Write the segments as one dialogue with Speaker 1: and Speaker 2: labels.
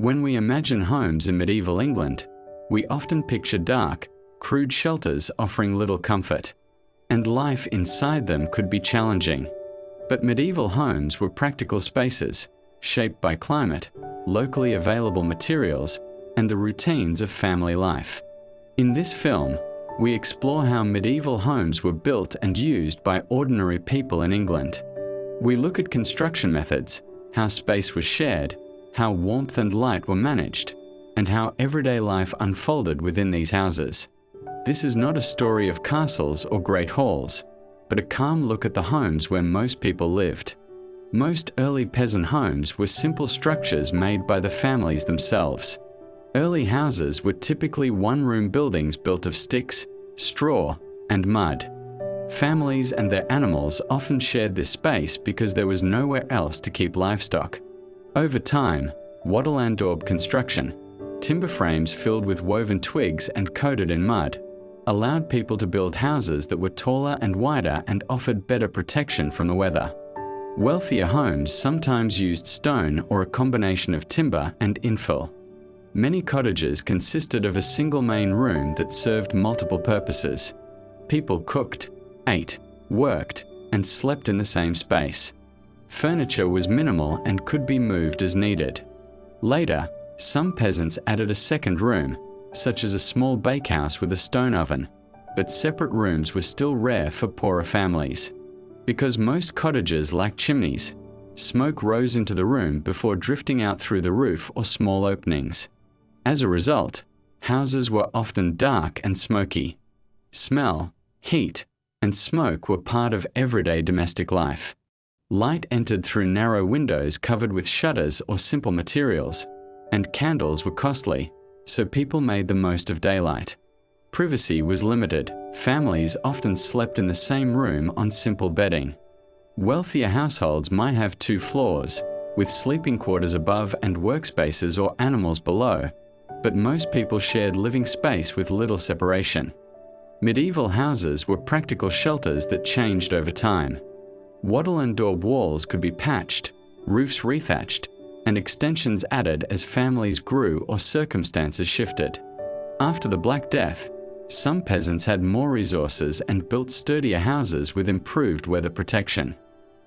Speaker 1: When we imagine homes in medieval England, we often picture dark, crude shelters offering little comfort, and life inside them could be challenging. But medieval homes were practical spaces, shaped by climate, locally available materials, and the routines of family life. In this film, we explore how medieval homes were built and used by ordinary people in England. We look at construction methods, how space was shared, how warmth and light were managed, and how everyday life unfolded within these houses. This is not a story of castles or great halls, but a calm look at the homes where most people lived. Most early peasant homes were simple structures made by the families themselves. Early houses were typically one-room buildings built of sticks, straw, and mud. Families and their animals often shared this space because there was nowhere else to keep livestock. Over time, wattle and daub construction, timber frames filled with woven twigs and coated in mud, allowed people to build houses that were taller and wider and offered better protection from the weather. Wealthier homes sometimes used stone or a combination of timber and infill. Many cottages consisted of a single main room that served multiple purposes. People cooked, ate, worked, and slept in the same space. Furniture was minimal and could be moved as needed. Later, some peasants added a second room, such as a small bakehouse with a stone oven, but separate rooms were still rare for poorer families. Because most cottages lacked chimneys, smoke rose into the room before drifting out through the roof or small openings. As a result, houses were often dark and smoky. Smell, heat, and smoke were part of everyday domestic life. Light entered through narrow windows covered with shutters or simple materials, and candles were costly, so people made the most of daylight. Privacy was limited. Families often slept in the same room on simple bedding. Wealthier households might have 2 floors, with sleeping quarters above and workspaces or animals below, but most people shared living space with little separation. Medieval houses were practical shelters that changed over time. Wattle and daub walls could be patched, roofs rethatched, and extensions added as families grew or circumstances shifted. After the Black Death, some peasants had more resources and built sturdier houses with improved weather protection.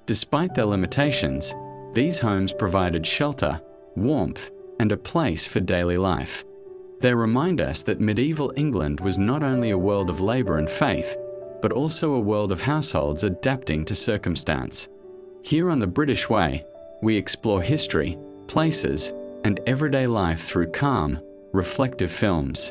Speaker 1: Despite their limitations, these homes provided shelter, warmth, and a place for daily life. They remind us that medieval England was not only a world of labor and faith, but also a world of households adapting to circumstance. Here on The British Way, we explore history, places, and everyday life through calm, reflective films.